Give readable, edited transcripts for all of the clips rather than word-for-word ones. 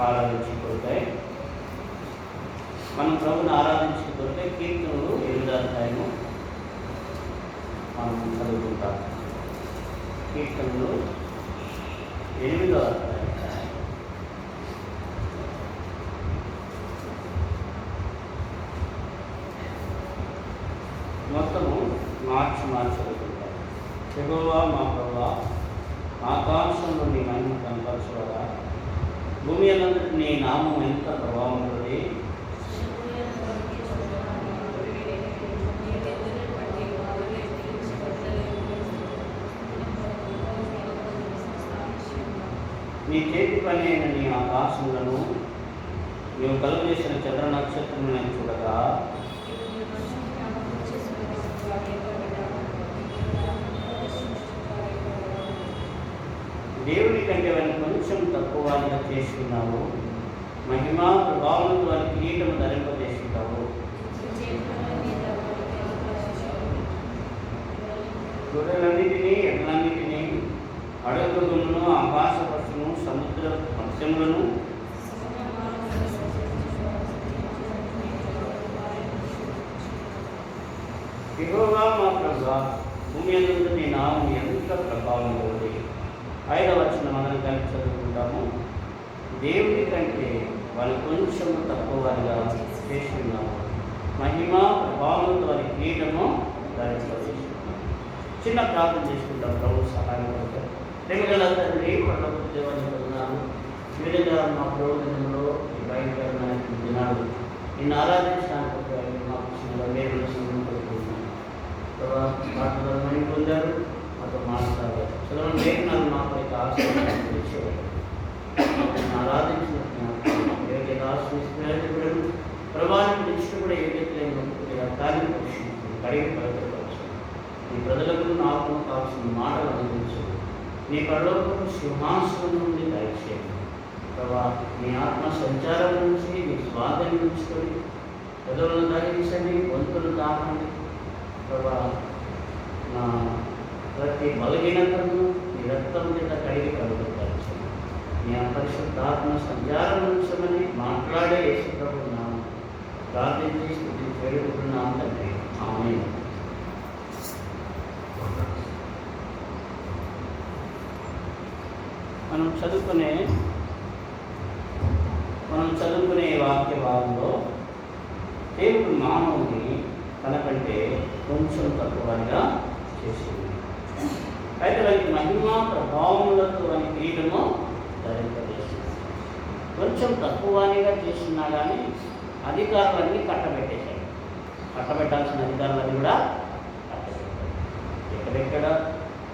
ఆరాధించుకుంటే మనం ప్రభుని ఆరాధించుకుంటే కీర్తనలు 8వ అధ్యాయము మనం చదువుకుంటాం. కీర్తనలు 8వ అధ్యాయం మొత్తము మార్చి చదువుకుంటాం. యెహోవా మా ప్రభువా, ఆకాశంలో నీ మహిమ కనపరచువగా, భూమి అనంతటి నీ నామం ఎంత ప్రభావం ఉన్నది. నీ చేతి పని అయిన నీ ఆకాశములను నీవు కలుగజేసిన చంద్ర నక్షత్రములను నేను చూడగా, దేవుని కంటే వారిని కొంచెం తక్కువగా చేసుకున్నావు. మహిమా ప్రభావం వారి కిరీటము ధరింపజేసుకుంటావు. గొర్రెలన్నిటినీ, ఎడ్లన్నిటినీ, అడవులను, ఆకాశ పక్షులను, సముద్ర మత్స్యములను, యెహోవా మా ప్రభువా, భూమి యందు నీ నామం ఎంత ప్రభావం ఉంది. 5వ వచనం మనం కలిసి చదువుకుంటాము. దేవుని కంటే వాళ్ళు కొంచెం తక్కువగా చేసి ఉన్నాము. మహిమ ప్రభావంతో వారి కిరీటము ధరింపజేసుకున్నాము. చిన్న ప్రార్థన చేసుకుంటాం ప్రభు సహాయం కోసం. ప్రేమగల తండ్రి, పరలోకపు దేవాన్ని పొందున్నాను. ఈ విధంగా మా ప్రయోజనంలో ఈ భయంకరమైన దినాలు నిన్ను ఆరాధించడానికి మాకు చిన్న వేరు పడుతున్నాను. మాటలు మని పొందారు, మాతో మాట్లాడారు. చదువు లేఖనాలు మాకు అయితే ఆశ్రయించేవారు. ఆరాధించినట్టు ఆశ్రయించబడను ప్రభావం ఇష్టం కూడా యోగ్యత లేని కార్యం పోషించుకుని కడిగి పవిత్రపరచు. నీ ప్రజలకు నాకు కావాల్సిన మాటలు అందించు. నీ పరలోకపు సింహాసనం నుండి దయచేయండి ప్రభా. నీ ఆత్మ సంచారం నుంచి, నీ స్వాధీనం ఉంచుకొని ప్రజలను ధరించండి, గొంతులు తాకండి ప్రభా. నా ప్రతి బలహీనతను నీ రక్తం చేత కడిగి పవిత్రపరచండి. నీ పరిశుద్ధాత్మ సంచారం ఉంచమని మాట్లాడే యేసు ప్రభువు నామమున ప్రార్థించి స్తుతి వేడుకుంటున్నాం తండ్రి. ఆమేన్. మనం చదువుకునే వాక్య భాగంలో దేవుడు మానవుని తనకంటే కొంచెం తక్కువగా చేసింది. అయితే వారికి మహిమా ప్రభావములతో వారి కిరీటము ధరింపజేసింది. కొంచెం తక్కువగా చేసినా కానీ అధికారులన్నీ కట్టబెట్టేశాయి. కట్టబెట్టాల్సిన అధికారులన్నీ కూడా కట్టబెట్టారు. ఎక్కడెక్కడ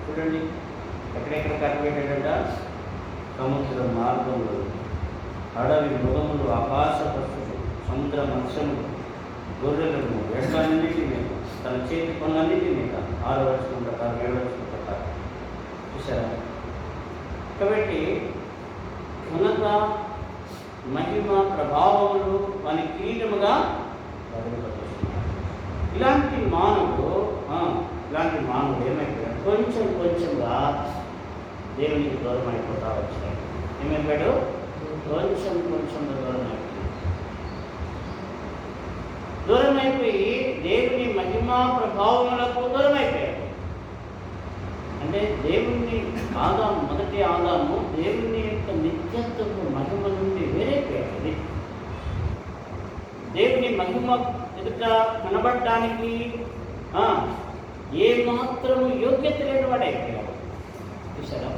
చూడండి, ఎక్కడెక్కడ కట్టబెట్టాడంట? సముద్ర మార్గంలో, అడవి మృగములు, ఆకాశ పక్షులు, సముద్ర మత్స్యములు, గొర్రెలను, ఎడ్లన్నిటి మీద, తన చేతి పనులన్నిటి మీద 6వ వచనం ప్రకారం 7వ వచనం ప్రకారం చూసారా. కాబట్టి ఘనత, మహిమ, ప్రభావములు వాని కిరీటముగా ధరింపజేస్తున్నారు. ఇలాంటి మానవుడు ఏమైపోయాడు? కొంచెంగా దేవునికి దూరం అయిపోతా వచ్చాడు. ఏమైపోయాడు? కొంచెం దూరం అయిపోయి దేవుని మహిమా ప్రభావములకు దూరం అయిపోయాడు. అంటే దేవుని మొదటి ఆదాము దేవుని యొక్క నిత్యత్వపు మహిమ నుండి వేరైపోయాడు. దేవుని మహిమ ఎదుట కనబడటానికి ఏ మాత్రము యోగ్యత లేని వాడైపోయాడు. చూసారా?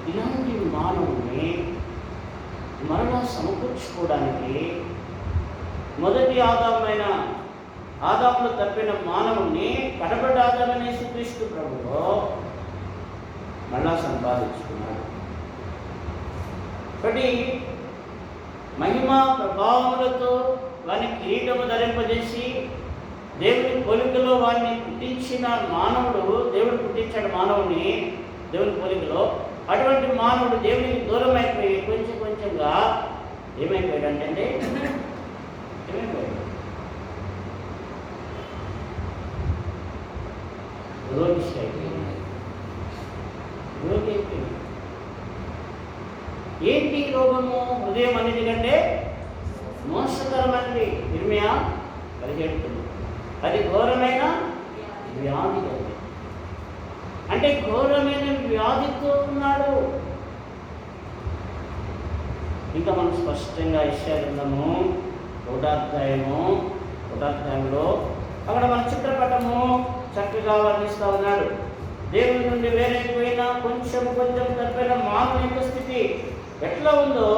ఇలాంటి మానవుని మరలా సమకూర్చుకోవడానికి మొదటి ఆదాములో తప్పిన మానవుని కనబడ్డ ఆదామనే యేసుక్రీస్తు ప్రభువు మరలా సంపాదించుకున్నాడు. కాబట్టి మహిమా ప్రభావములతో వారిని కిరీటము ధరింపజేసి దేవుని పోలికలో వారిని పుట్టించిన మానవుడు, దేవుడు పుట్టించాడు మానవుని దేవుని పోలికలో. అటువంటి మానవుడు దేవునికి దూరం అయిపోయి కొంచెంగా ఏమైపోయాడు అంటే ఏమైపోయాడు? రోగి అయిపోయింది. ఏంటి రోగము? హృదయం అన్నిటికంటే మోసకరమైనది. ఇర్మియా 17. అది ఘోరమైన వ్యాధి అది. అంటే ఘోరమైన వ్యాధితో ఉన్నాడు. ఇంకా మనం స్పష్టంగా యెషయా గ్రంథము 1 అధ్యాయంలో అక్కడ మన చిత్రపటము చక్కగా వర్ణిస్తూ ఉన్నాడు. దేవుని నుండి వేరైపోయిన కొంచెం తప్పిన మానవ యొక్క స్థితి ఎట్లా ఉందో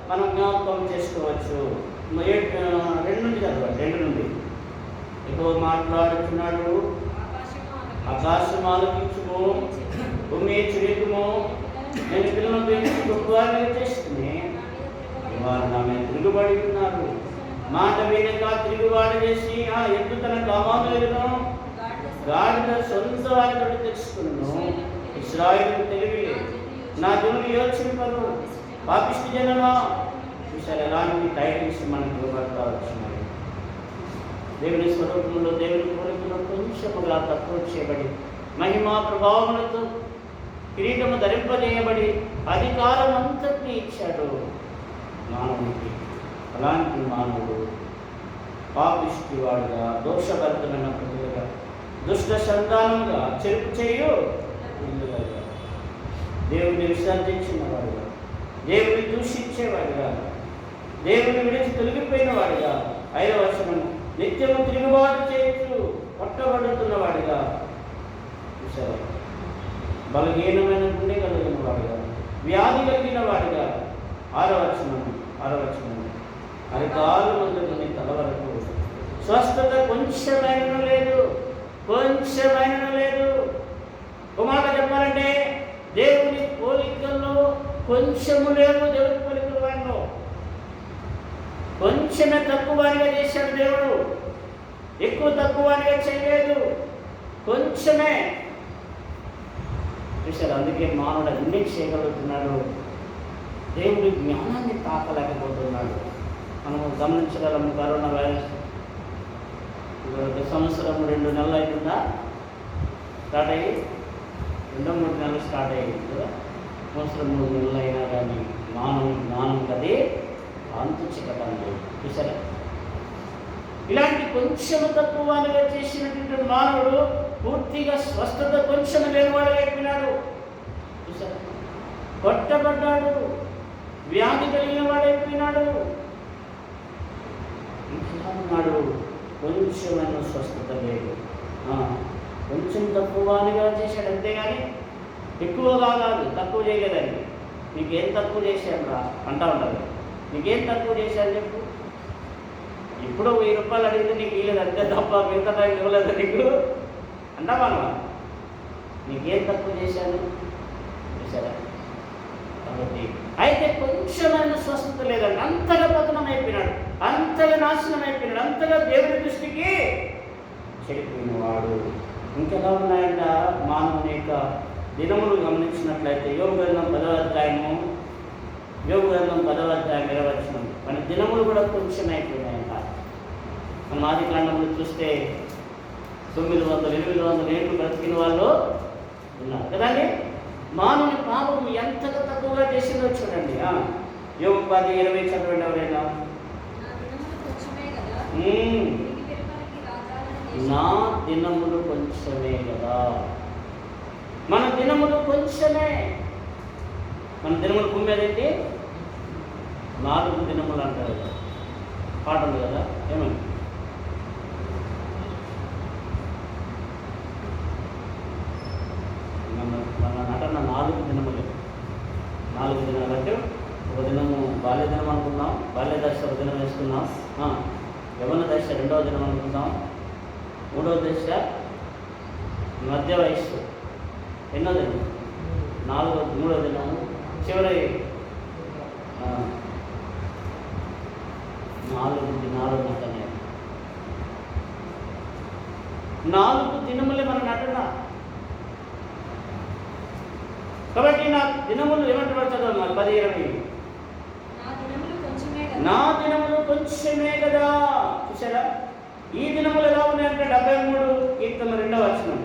మనం జ్ఞాపకం చేసుకోవచ్చు. 2 నుండి చదవండి. 2 నుండి ఎక్కువ మాట్లాడుతున్నాడు. ఆకాశం ఆలకించుము, భూమి చిరుకుము, నేను పిల్లలను పెంచి గొప్పవారిని చేసుకుని వారు నా మీద తిరుగుబడి ఉన్నారు. మాట వినక తిరుగుబాటు చేసి ఆ ఎద్దు తన కామాలను గాడిద సొంత వారితో తెలుసుకున్నాను. ఇశ్రాయేలు తెలివి నా జనులు యోచింపరు. పాపిష్టి జనమా చూసారు ఎలాంటి టైటిల్స్ మనకు ఇవ్వబడతా వచ్చినాయి. దేవుని స్వరూపంలో దేవుని కోరికలో కొంచెముగా తక్కువ చేయబడి మహిమా ప్రభావములతో కిరీటము ధరింపజేయబడి అధికారం అంతటినీ ఇచ్చాడు మానవునికి. అలాంటి మానవుడు పాపిష్టి వాడుగా, దోషభరితమైన ప్రజలుగా, దుష్ట సంతానంగా, చెరుపు చేయు ఇల్లుగా, దేవుని విసర్జించిన వాడుగా, దేవుని దూషించేవాడుగా, దేవుని విడిచి తొలగిపోయిన వాడుగా, 5వ వచనం నిత్యము తిరుగుబాటు చేయొచ్చు పట్టబడుతున్న వాడిగా చూసారు. బలహీనమైన గుండె కలిగిన వాడుగా, వ్యాధి కలిగిన వాడిగా, 6వ వచనం అరికాలు మందుకుని తల వరకు స్వస్థత కొంచెమైనా లేదు. ఒక మాట చెప్పాలంటే దేవుని పోలికల్లో కొంచెము లేవు. దేవుని పోలికల వాడిలో కొంచెమే తక్కువగా చేశాడు దేవుడు. ఎక్కువ తక్కువగా చేయలేదు, కొంచెమే చూశారు. అందుకే మానవుడు అన్నీ చేయగలుగుతున్నాడు. దేవుడి జ్ఞానాన్ని తాకలేకపోతున్నాడు. మనము గమనించగలము. కరోనా వైరస్ 1 సంవత్సరం 2 నెలలు అవుతుందా స్టార్ట్ అయ్యి? 2-3 నెలలు స్టార్ట్ అయ్యింది కదా. 1 సంవత్సరం 3 నెలలు అయినా కానీ మానవుని జ్ఞానం కది అంతు చిక్కటం లేదు. చూసారా? ఇలాంటి కొంచెం తక్కువగా చేసినటువంటి మానవుడు పూర్తిగా స్వస్థత కొంచెం లేనివాడు అయిపోయినాడు. చూసారా? కొట్టబడ్డాడు, వ్యాధి కలిగిన వాడైపోయినాడు. ఉన్నాడు, కొంచెమైన స్వస్థత లేదు. కొంచెం తక్కువగా చేశాడు అంతేగాని ఎక్కువగా కాదు. తక్కువ చేయలేదండి. నీకేం తక్కువ చేశాను రా అంటా ఉంటారు. నీకేం తక్కువ చేశాను చెప్పు. ఇప్పుడు 1000 రూపాయలు అడిగితే నీకు ఇవ్వలేదు అంతే తప్ప మిగతా టైం ఇవ్వలేదు నీకు అంటావా? నీకేం తక్కువ చేశాను చూసారా? కాబట్టి అయితే కొంచెమైన స్వస్థత లేదండి. అంతగా పతనం అయిపోయినాడు, అంతగా నాశనం అయిపోయినాడు, అంతగా దేవుని దృష్టికి చెడిపోయిన వాడు. ఇంకెలా ఉన్నాయంట మానవుని యొక్క దినములు గమనించినట్లయితే యోగ గ్రంథం 10వ అధ్యాయము 20 వచనం. మన దినములు కూడా కొంచెం అయిపోయినాయంట. మనం ఆది కాండంలో చూస్తే 900-800 ఏళ్ళు బ్రతికిన వాళ్ళు ఉన్నారు కదండి. మానవుని పాపం ఎంతగా తక్కువగా చేసిందో చూడండి. యోగ 10:20 చదవండి ఎవరైనా. నా దినములు కొంచెమే కదా. మన దినములు కొంచెమే. మన దినములు కుమ్మేదేంటి? 4 దినములు అంటారు కదా, పాట ఉంది కదా. ఏమని? మన నటన 4 దినములు. 4 దినాలు అంటే ఒక దినము బాల్య దినం అనుకుందాం, బాల్య దశ ఒక దినం వేసుకుందాం. యవ్వన దశ 2వ దినం అనుకుందాం, 3వ దశ మధ్య వయస్సు ఎన్నో దినం, 3వ దినము, చివరి 4 దినములే మన నటన. కాబట్టి నా దినములు ఏమంటారు చదవాలి? 10:20 నా దినములు కొంచెమే కదా. చూసారా? ఈ దినములు ఎలా ఉన్నాయంటే 73 కీర్తన 2వ వచనం.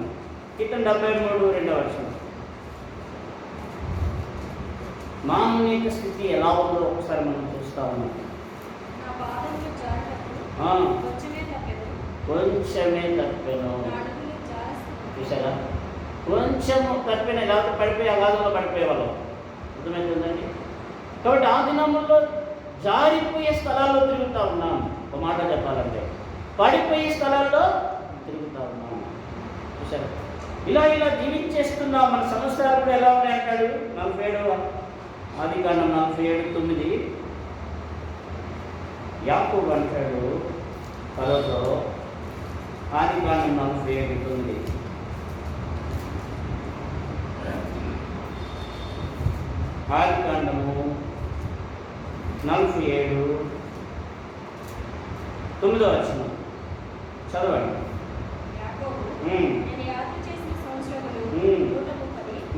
కీర్తన 73 2వ వచనం. మానవుని యొక్క స్థితి ఎలా ఉందో ఒకసారి మనం చూస్తా ఉన్నాం. కొంచెమే తప్పెను. చూసారా? కొంచెము తప్పిన లేకపోతే పడిపోయి అగాధంలో పడిపోయేవాళ్ళం. అర్థమవుతుందండి? కాబట్టి ఆ దినముల్లో జారిపోయే స్థలాల్లో తిరుగుతూ ఉన్నాం. ఒక మాట చెప్పాలంటే పడిపోయే స్థలాల్లో తిరుగుతూ ఉన్నాం. చూసారా? ఇలా జీవించేస్తున్నాం. మన సంవత్సరాలు కూడా ఎలా ఉన్నాయి అంటాడు 47 ఆదికాండం 47:9 యాకోబు అంటాడు 10లో ఆదికాండం 47:9 ఆదికాండము 47:9 చదవండి.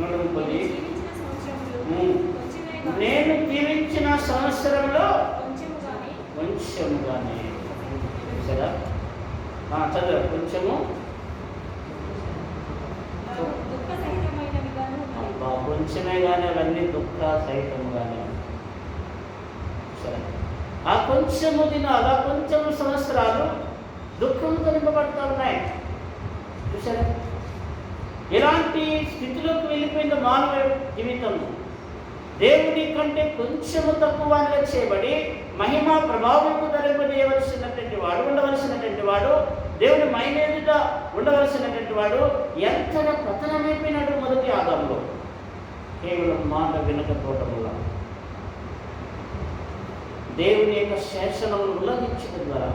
130 నేను జీవించిన సంవత్సరంలో కొంచెముగానే. సరే చదువు. కొంచెము కొంచెమే కానీ అవన్నీ దుఃఖ సహితముగానే. సరే ఆ కొంచెము దినాలు, ఆ కొంచెము సంవత్సరాలు దుఃఖంతో నింపబడుతూ ఉన్నాయి. చూసారా? ఎలాంటి స్థితిలోకి వెళ్ళిపోయిందో మానవ జీవితం. దేవుడి కంటే కొంచెము తక్కువగా చేయబడి మహిమ ప్రభావంకు ధరింపజేయవలసినటువంటి వాడు, ఉండవలసినటువంటి వాడు, దేవుని మైలేదుగా ఉండవలసినటువంటి వాడు ఎంతగా పతనమైపోయినాడు మొదటి ఆదాంలో. కేవలం మాట వినకపోవటం వల్ల, దేవుని యొక్క శాసనమును ఉల్లంఘించడం ద్వారా,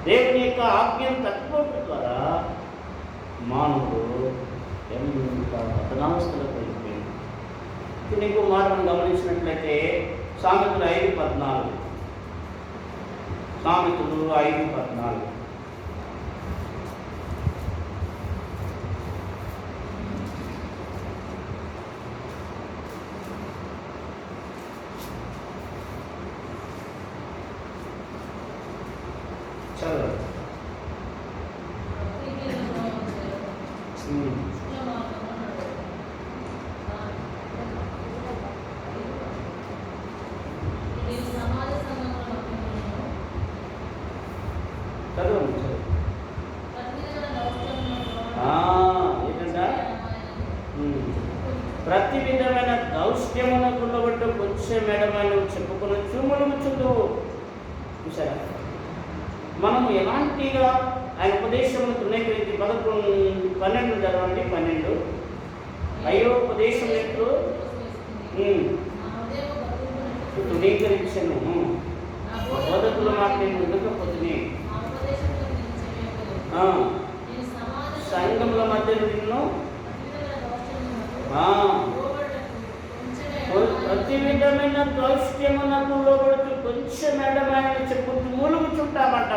దేవుని యొక్క ఆజ్ఞను తట్టుకోవడం ద్వారా మానవుడు ఎంత పతనావస్థలకు వెళ్ళిపోయింది. ఇప్పుడు ఇంకో మాట మనం గమనించినట్లయితే సామెతలు 5:14 సామెతలు 5:14 చదవండి. ప్రతి విధమైన దౌష్ట్యమునకు ఉండబట్టు కొంచెం మేడమైన చెప్పుకున్న చూములు ముచ్చుతూ. చూసారా? మనము ఎలాంటిగా ఆయన ఉపదేశమును తృణీకరించి 12 చదవండి. 12 అయ్యో ఉపదేశం ఎట్లు తృణీకరించను, బోధకుల మాట నేను ఉండకపోతుంది, సంఘముల మధ్య నిన్ను ప్రతి విధమైన దౌష్ట్యమునకు లోబడుతూ కొంచెం మేడమైన చెప్పుతూ మూలుగుచుంటామంట.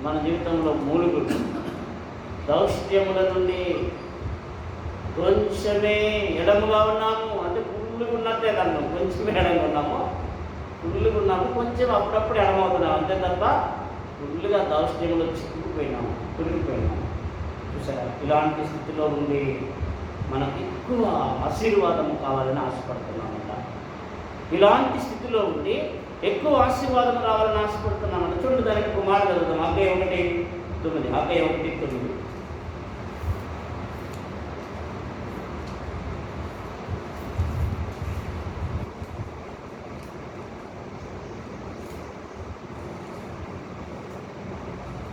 మన జీవితంలో మూలుగులు దౌష్ట్యముల నుండి కొంచెమే ఎడముగా ఉన్నాము అంటే ఫుల్లుగా ఉన్నట్టే అన్నాము. కొంచెం ఎడంగా ఉన్నాము, ఫుల్లుగా ఉన్నాము, కొంచెం అప్పుడప్పుడు ఎడమవుతున్నాము అంతే తప్ప ఫుల్లుగా దౌష్ట్యములో చిక్కుకుపోయినాము, కురిగిపోయినాము. చూసారా? ఇలాంటి స్థితిలో ఉండి మనకు ఎక్కువ ఆశీర్వాదము కావాలని ఆశపడుతున్నామంట. ఇలాంటి స్థితిలో ఉండి ఎక్కువ ఆశీర్వాదం రావాలని ఆశపడుతున్నామంట. చూడండి, దానికి కుమారు చదువుతాం. హగ్గయి 1:9 హగ్గయి 1:9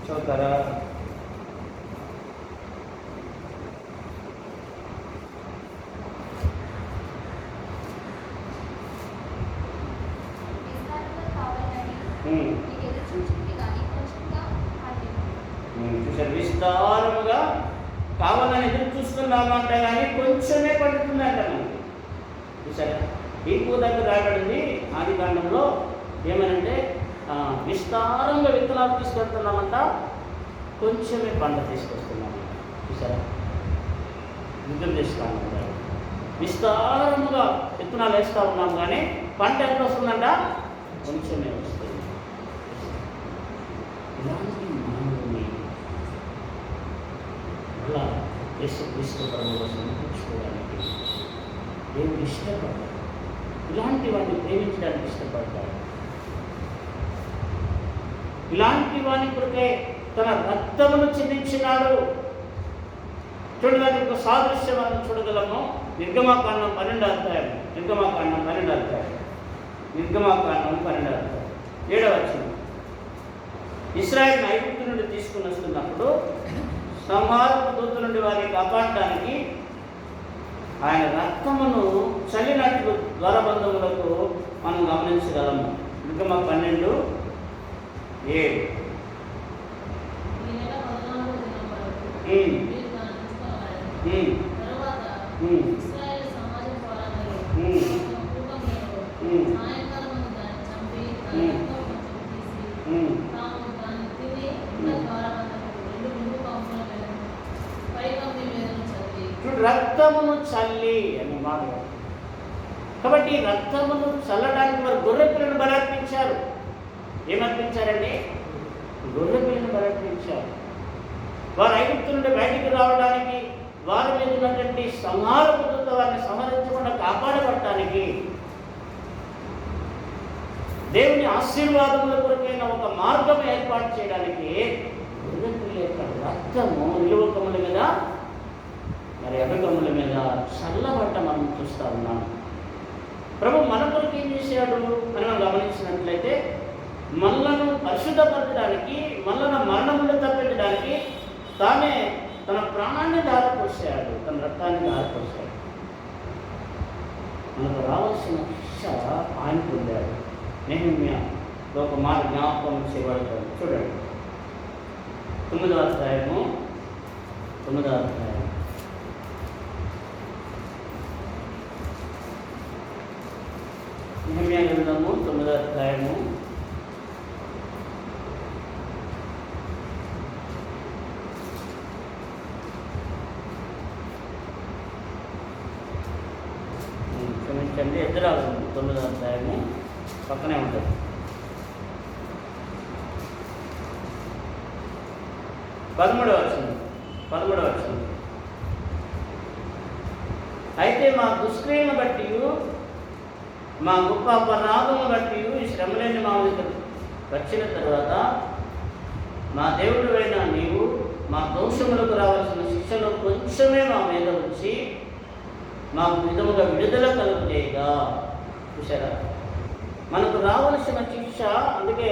చదువుతారా? చూసారు? విస్తారముగా కావాలని ఎదురు చూస్తున్నామంట కానీ కొంచెమే పడుతుందంట మనకి. చూసారా? ఇంకో దగ్గర రాయబడింది ఆదికాండంలో ఏమనంటే విస్తారంగా విత్తనాలు తీసుకెళ్తున్నామంట, కొంచెమే పంట తీసుకొస్తున్నామంట. చూసారా? నిద్ర చేస్తున్నామంట. విస్తారముగా విత్తనాలు వేస్తూ ఉన్నాం కానీ పంట ఎంత వస్తుందంట? కొంచెమే వస్తుంది. ఇలాంటి మానవుని అలా యేసుక్రీస్తు ప్రభువులో సమర్పించుకోవడానికి దేవుడు ఇష్టపడ్డాడు. ఇలాంటి వాడిని ప్రేమించడానికి ఇష్టపడ్డాడు. ఇలాంటి వాని కొరకే తన రక్తమును చిందించినాడు. చూడడానికి ఒక సాదృశ్యం మనం చూడగలము. నిర్గమాకాండం 12వ అధ్యాయం 7వ వచనం. ఇశ్రాయేలును ఐగుప్తు నుండి తీసుకుని వస్తున్నప్పుడు సంహారపు దూత నుండి వారిని కాపాడటానికి ఆయన రక్తమును చల్లినట్లు ద్వారబంధములకు మనం గమనించగలము. నిర్గమ 12:7. రక్తమును చల్లి అని మాట. కాబట్టి రక్తమును చల్లడానికి వారు గొర్రె పిల్లను బలర్పించారు. ఏమర్పించారండి? గొర్రె పిల్లను బలర్పించారు. వారు ఐగుప్తు నుండి బయటికి రావడానికి, వారి మీద ఉన్నటువంటి సంహారపు దూత వారిని సంహరించకుండా కాపాడబడటానికి, దేవుని ఆశీర్వాదముల కొరకైన ఒక మార్గం ఏర్పాటు చేయడానికి గొర్రె పిల్ల యొక్క రక్తము నిలువకముల మీద, మరి అభిగముల మీద చల్లబట్ట మనం చూస్తూ ఉన్నాం. ప్రభు మన కొరకు ఏం చేశాడు అని మనం గమనించినట్లయితే, మనలను పరిశుద్ధపరచడానికి, మనలను మరణములు తప్పించడానికి తానే తన ప్రాణాన్ని దారిపోసాడు, తన రక్తాన్ని దారిపోసాడు. మనకు రావాల్సిన శిక్ష ఆయన పొందాడు. నెహెమ్యాలో ఒక మాట జ్ఞాపకం చేయబడతాడు. చూడండి, 9వ అధ్యాయము. నెహెమ్యా గ్రంథము 9వ అధ్యాయము 9వ అధ్యాయము పక్కనే ఉంటుంది. 13వ వచనం. అయితే మా దుష్క్రియను బట్టి, మా గొప్ప అపరాధమును బట్టి ఈ శ్రమలేని మా వచ్చిన తర్వాత మా దేవుడు అయిన నీవు మా దోషములకు రావాల్సిన శిక్షలో కొంచెమే మా మీద ఉంచి మాకు విధముగా విడుదల కలుగుతాయిగా. చూసారా, మనకు రావాల్సిన శిక్ష, అందుకే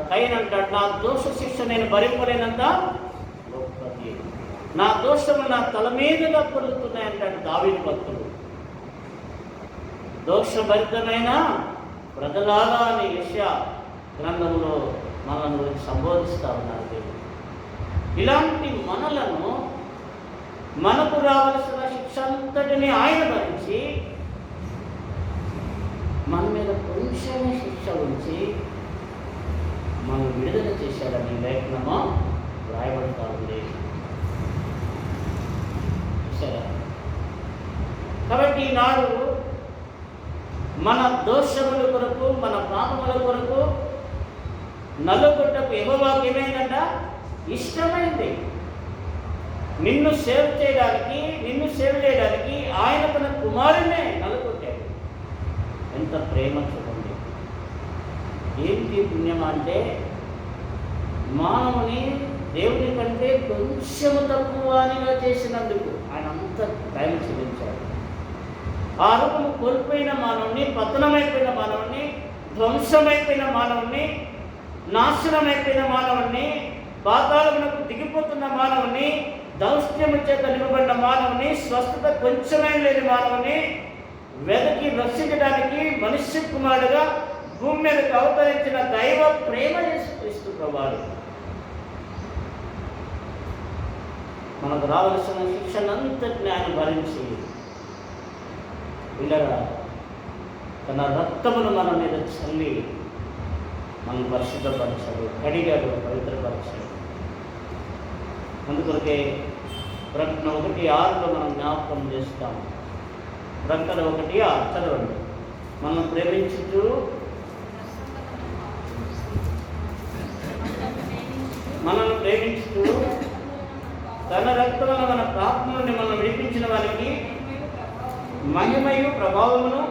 కయీను అంటాడు, నా దోష శిక్ష నేను భరింపలేనంత గొప్పది, నా దోషము నా తల మీదుగా పొందుతున్నాయి అంటాడు దావీదు భక్తుడు. దోషభరితమైన ప్రజలాగా అని యెషయా గ్రంథంలో మనల్ని గురించి సంబోధిస్తూ ఉన్నారు దేవుడు. ఇలాంటి మనలను, మనకు రావలసిన శిక్ష అంతటిని ఆయన భరించి మన మీద కొంచెమే శిక్ష ఉంచి మనం విడుదల చేశాడని లేఖనమా రాయబడతా ఉంది. సరే, కాబట్టి ఈనాడు మన దోషముల కొరకు, మన పాపముల కొరకు నలుగుట్టకు యెహోవాకు ఏమైందంట? ఇష్టమైంది. నిన్ను సేవ్ చేయడానికి ఆయన తన కుమారునే నలుగుట్టాడు. ఎంత ప్రేమ చూడండి. ఏంటి పుణ్యం అంటే, మానవుని దేవుని కంటే కొంచెము తక్కువగా చేసినందుకు ఆయన అంత ప్రేమ చూపించాడు. ఆ రూపము కోల్పోయిన మానవుని, పతనమైపోయిన మానవుని, ధ్వంసమైపోయిన మానవుని, నాశనమైపోయిన మానవుని, పాతాళమునకు దిగిపోతున్న మానవుని, దౌష్ట్యము చేత నిలబడిన మానవుని, స్వస్థత కొంచెమే లేని మానవుని వెదకి రక్షించడానికి మనుష్య కుమారుడుగా భూమి మీదకు అవతరించిన దైవ ప్రేమ యేసుక్రీస్తు ప్రభువారు మనకు రావలసిన శిక్షనంతటిని ఆయన భరించి పిల్లగా తన రక్తమును మన మీద చల్లి మనం పరిశుద్ధపరచాడు, కడిగాడు, పవిత్రపరచాడు. అందుకొరకే ప్రకటన 1:6 మనం జ్ఞాపకం చేస్తాము. ప్రకటన 1:6 చదవండి. మనం ప్రేమించుతూ తన రక్తమున మన పాపములను మనం విడిపించిన వారికి మహిమయు ప్రభావమును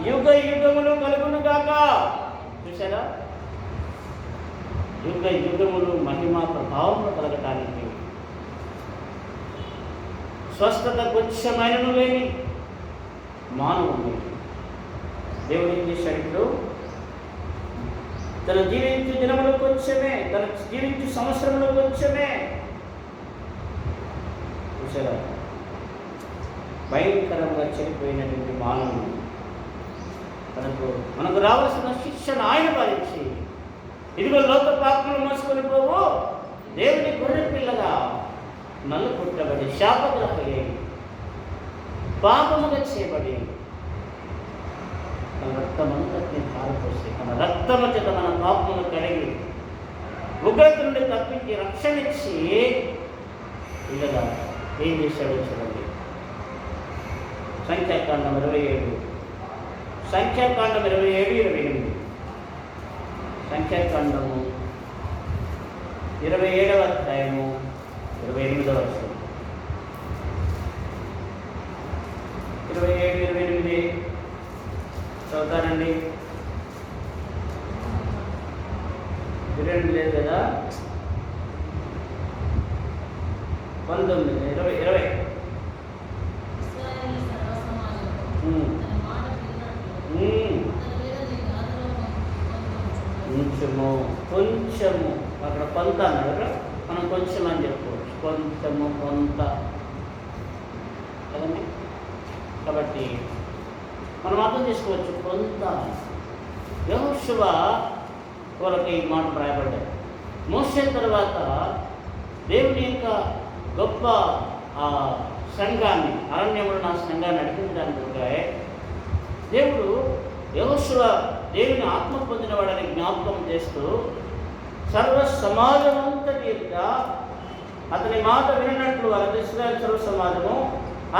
యుగ యుగములు కలుగును గాక. చూసారా, యుగ యుగములు మహిమ ప్రభావములు కలగటానికి స్వస్థత కొంచెమైనను లేని మానవుడు దేవుడు ఏం చేశాడు? ఇప్పుడు తన జీవించు దినములు కొంచెమే, తన జీవించు సంవత్సరంలో కొంచెమే. చూసారా, భయంకరంగా చనిపోయినటువంటి మానవుడు మనకు రావాల్సిన శిక్షను ఆయన భరించి, ఇదిగో లోక పాపములు మోసుకొని పోవు దేవుని గొర్రె పిల్లగా నన్ను పుట్టబడి శాపగ్రహి పాపముగా చేయబడి తన రక్తమంతటిని ధారపోసి తన రక్తము చేత మన పాపమును కడిగి ఉగ్రత నుండి తప్పించి రక్షణ ఇచ్చి పిల్లగా ఏం చేశాడో చూడండి. సంఖ్యాకాండం 27, సంఖ్యాకాండం 27, 28. సంఖ్యాకాండము 27వ అధ్యాయము 28వ వచనం. 27, 28 చదువుతానండి. 22 లేదు కదా, 19, 20. కొంచెము అక్కడ కొంత అన్నాడు కదా, మనం కొంచెం అని చెప్పుకోవచ్చు. కొంచెము కొంత కదండి. కాబట్టి మనం అర్థం చేసుకోవచ్చు కొంత. యెహోషువ వాళ్ళకి ఈ మాట రాయబడ్డాయి. మోషే తర్వాత దేవుని యొక్క గొప్ప సంఘాన్ని, అరణ్యంలో నా సంఘాన్ని నడిపించడానికి దేవుడు యెహోషువ దేవుని ఆత్మ పొందినవాడని జ్ఞాపకం చేస్తూ సర్వ సమాజం అంతటి యొక్క అతని మాట వినట్లు వారి ఇశ్రాయేలు సర్వ సమాజము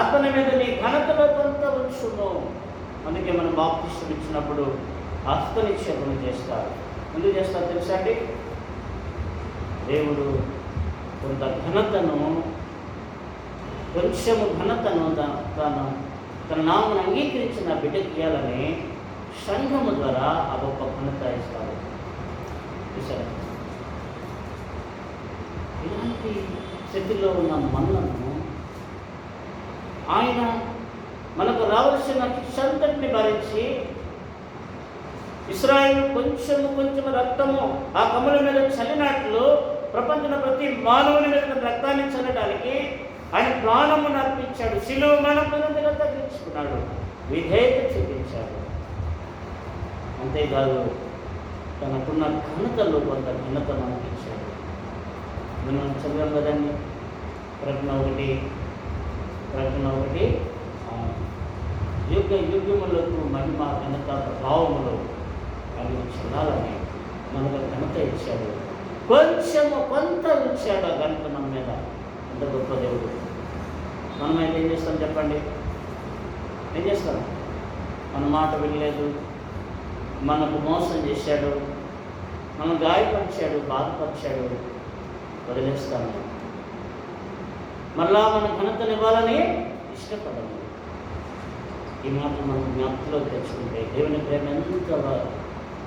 అతని మీద నీ ఘనతలో కొంత ఉంచుము. అందుకే మనం బాప్తిస్తం ఇచ్చినప్పుడు హస్తనిక్షేపణ చేస్తారు. ఎందుకు చేస్తారు తెలుసా అండి? దేవుడు కొంత ఘనతను, కొంచెము ఘనతను తన నామను అంగీకరించిన బిడ్డకి ఇవ్వాలని సంఘము ద్వారా ఆ గొప్ప ఘనత ఇస్తారు. చూసారా, ఇలాంటి స్థితిలో ఉన్న మనలను ఆయన మనకు రావాల్సిన శంతటిని భరించి ఇశ్రాయేలు కొంచెము రక్తము ఆ కమ్ముల మీద చల్లినట్లు ప్రపంచంలో ప్రతి మానవుని మీద రక్తాన్ని చల్లడానికి ఆయన ప్రాణమును అర్పించాడు. శిలువ మరణంగా తగ్గించుకున్నాడు, విధేయత చూపించాడు. అంతేకాదు తనకున్న ఘనతలో కొంత ఘనత మనకి ఇచ్చాడు. మనం చదివాం కదండి, ప్రకటన 1 యుగ యుగములకు మహిమ ఘనత ప్రభావములు అవి చెందాలని మనకు ఘనత ఇచ్చాడు. కొంత ఉంచాడు ఆ ఘనత మన మీద. అంత గొప్ప దేవుడు. మనమైతే ఏం చేస్తాం చెప్పండి? ఏం చేస్తాం? మన మాట వినలేదు, మనకు మోసం చేశాడు, మనం గాయపరిచాడు, బాధపరిచాడు, వదిలేస్తాము. మళ్ళా మన ఘనతనివ్వాలని ఇష్టపడము. ఈ మాట మనం జ్ఞాపకంలో తెచ్చుకుంటే దేవుని ప్రేమ ఎంత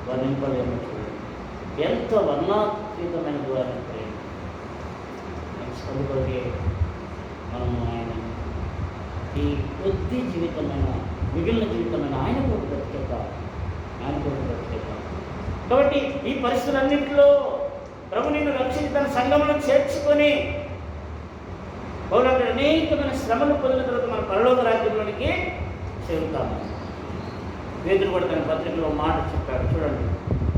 వర్ణింపలేమో చూడండి. ఎంత వర్ణాతీతమైన వారి ప్రేమ. అందుకే మనము ఆయన ఈ కొద్ది జీవితమైన, మిగిలిన జీవితమైన ఆయన కూడా బ్రతికేద్దాం. కాబట్టి ఈ పరిస్థితులన్నింటిలో ప్రభు నిన్ను రక్షించి తన సంఘంలో చేర్చుకొని పౌరులు అనేకమైన శ్రమలు పొందిన తర్వాత మన పరలోక రాజ్యంలోనికి చేరుతాము. పేతురు కూడా తన పత్రికలో మాట చెప్పాడు చూడండి,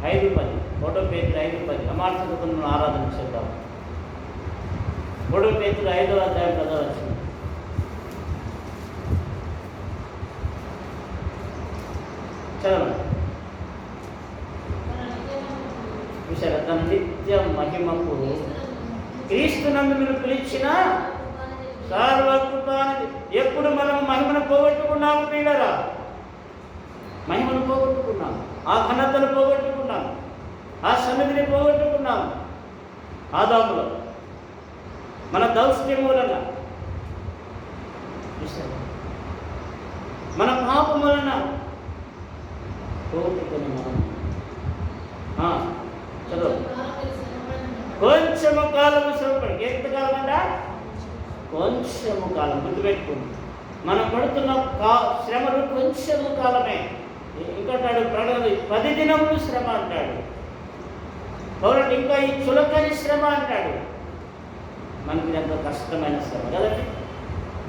5:10. ఒకటో పేతురు 5:10. అమాట చదువుకున్న ఆరాధన చేద్దాం. ఒకటో పేతురు 5వ అధ్యాయం 10వ వచనం. చదవండి. చూసారా, తన నిత్య మహిమకు క్రీస్తునందు మీరు పిలిచిన సర్వకృపానిధి. ఎప్పుడు మనం మహిమను పోగొట్టుకున్నాము ప్రియులారా? మహిమను పోగొట్టుకున్నాము, ఆ ఘనతను పోగొట్టుకున్నాము, ఆ సన్నిధిని పోగొట్టుకున్నాము. ఆదాములో మన దౌష్ట్యం మూలంగా చూసారా, పాపం వలన తోటికొని మనం చదువు కొంచెము కాలము శ్రమపడి, ఎంతకాలం అంట? కొంచెము కాలం. గుర్తుపెట్టుకోండి, మనం పడుతున్న శ్రమలు కొంచెము కాలమే. ఇంకంటాడు ప్రకటన 10 దినములు శ్రమ అంటాడు. కాబట్టి ఇంకా ఈ చులకని శ్రమ అంటాడు. మనకి ఎంతో కష్టమైన శ్రమ కదండి.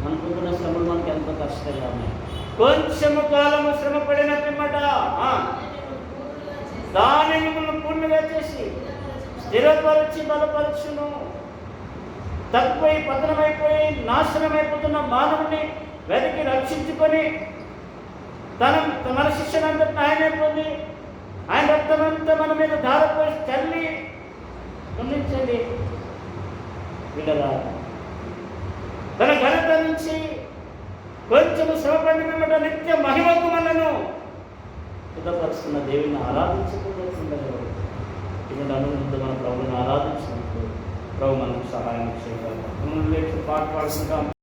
అనుకుంటున్న శ్రమలు మనకి ఎంతో కష్టంగా ఉన్నాయి. కొంచెము కాలము శ్రమ పడిన పిమ్మట దాని మిమ్మల్ని పూర్ణంగా చేసి స్థిరపరిచి బలపరచును. తక్కువై పతనమైపోయి నాశనమైపోతున్న మానవుని వెతికి రక్షించుకొని మన శిక్షణంతటిని ఆయనే పొంది ఆయన రక్తమంతా మన మీద ధారపోసి చల్లి గమనించండి విడరా తన ఘనత నుంచి కొంచెము శ్రమపడిన పిమ్మట నిత్య మహిమకు మనను సిద్ధపరుస్తున్న దేవుని ఆరాధించకుండా ఇటువంటి అనుభవంతో మన ప్రభువుని ఆరాధించినప్పుడు ప్రభు మనకు సహాయం చేయగలరు. పాట పాడుకుంటాం.